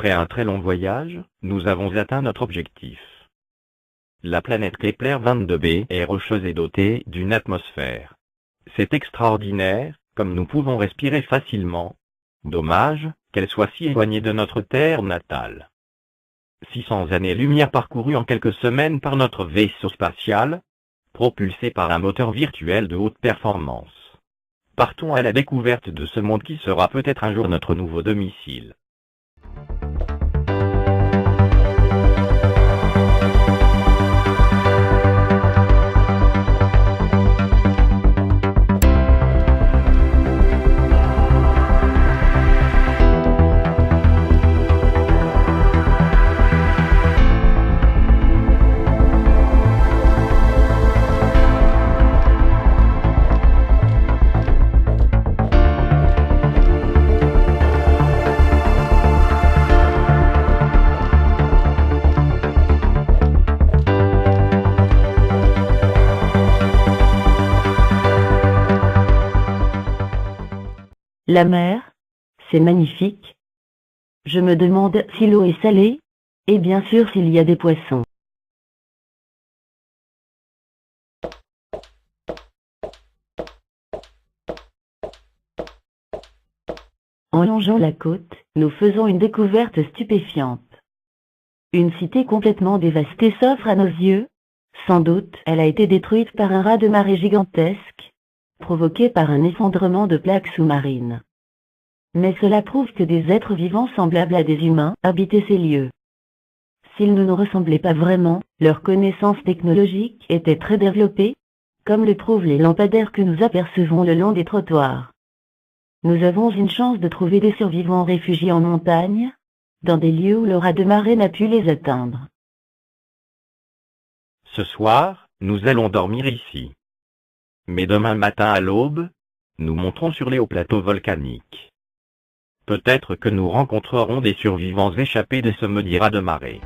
Après un très long voyage, nous avons atteint notre objectif. La planète Kepler 22b est rocheuse et dotée d'une atmosphère. C'est extraordinaire, comme nous pouvons respirer facilement. Dommage qu'elle soit si éloignée de notre Terre natale. 600 années-lumière parcourues en quelques semaines par notre vaisseau spatial, propulsé par un moteur virtuel de haute performance. Partons à la découverte de ce monde qui sera peut-être un jour notre nouveau domicile. La mer, c'est magnifique. Je me demande si l'eau est salée, et bien sûr s'il y a des poissons. En longeant la côte, nous faisons une découverte stupéfiante. Une cité complètement dévastée s'offre à nos yeux. Sans doute, elle a été détruite par un raz-de-marée gigantesque, provoqué par un effondrement de plaques sous-marines. Mais cela prouve que des êtres vivants semblables à des humains habitaient ces lieux. S'ils ne nous ressemblaient pas vraiment, leurs connaissances technologiques étaient très développées, comme le prouvent les lampadaires que nous apercevons le long des trottoirs. Nous avons une chance de trouver des survivants réfugiés en montagne, dans des lieux où le raz-de-marée n'a pu les atteindre. Ce soir, nous allons dormir ici. Mais demain matin à l'aube, nous monterons sur les hauts plateaux volcaniques. Peut-être que nous rencontrerons des survivants échappés de ce maudit raz-de-marée.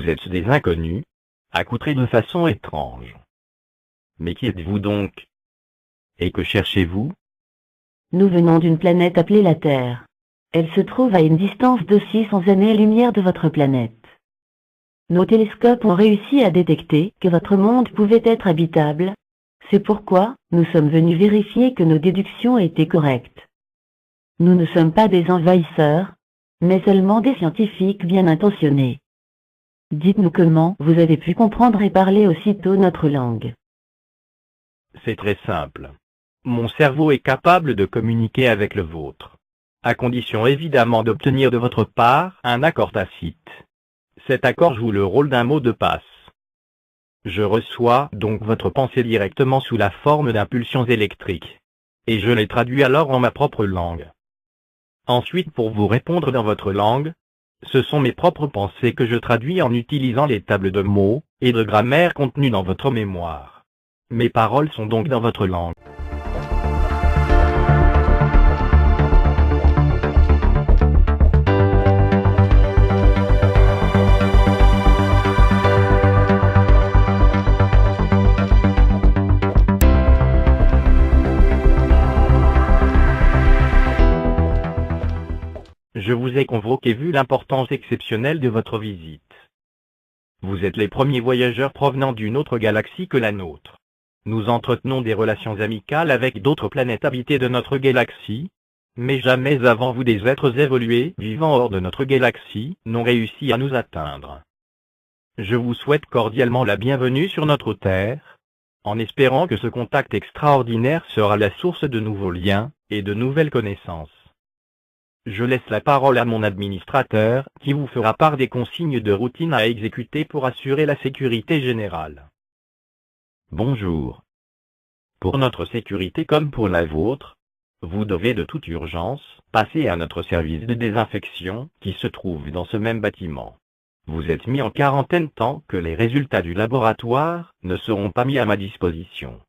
Vous êtes des inconnus, accoutrés de façon étrange. Mais qui êtes-vous donc? Et que cherchez-vous? Nous venons d'une planète appelée la Terre. Elle se trouve à une distance de 600 années-lumière de votre planète. Nos télescopes ont réussi à détecter que votre monde pouvait être habitable. C'est pourquoi nous sommes venus vérifier que nos déductions étaient correctes. Nous ne sommes pas des envahisseurs, mais seulement des scientifiques bien intentionnés. Dites-nous comment vous avez pu comprendre et parler aussitôt notre langue. C'est très simple. Mon cerveau est capable de communiquer avec le vôtre, à condition évidemment d'obtenir de votre part un accord tacite. Cet accord joue le rôle d'un mot de passe. Je reçois donc votre pensée directement sous la forme d'impulsions électriques, et je les traduis alors en ma propre langue. Ensuite, pour vous répondre dans votre langue, ce sont mes propres pensées que je traduis en utilisant les tables de mots et de grammaire contenues dans votre mémoire. Mes paroles sont donc dans votre langue. Je vous ai convoqué vu l'importance exceptionnelle de votre visite. Vous êtes les premiers voyageurs provenant d'une autre galaxie que la nôtre. Nous entretenons des relations amicales avec d'autres planètes habitées de notre galaxie, mais jamais avant vous des êtres évolués vivant hors de notre galaxie n'ont réussi à nous atteindre. Je vous souhaite cordialement la bienvenue sur notre Terre, en espérant que ce contact extraordinaire sera la source de nouveaux liens et de nouvelles connaissances. Je laisse la parole à mon administrateur, qui vous fera part des consignes de routine à exécuter pour assurer la sécurité générale. Bonjour. Pour notre sécurité comme pour la vôtre, vous devez de toute urgence passer à notre service de désinfection, qui se trouve dans ce même bâtiment. Vous êtes mis en quarantaine tant que les résultats du laboratoire ne seront pas mis à ma disposition.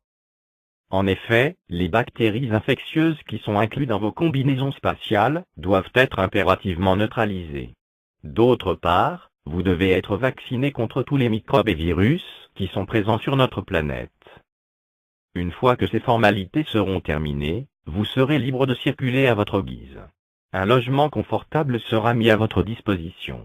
En effet, les bactéries infectieuses qui sont incluses dans vos combinaisons spatiales doivent être impérativement neutralisées. D'autre part, vous devez être vacciné contre tous les microbes et virus qui sont présents sur notre planète. Une fois que ces formalités seront terminées, vous serez libre de circuler à votre guise. Un logement confortable sera mis à votre disposition.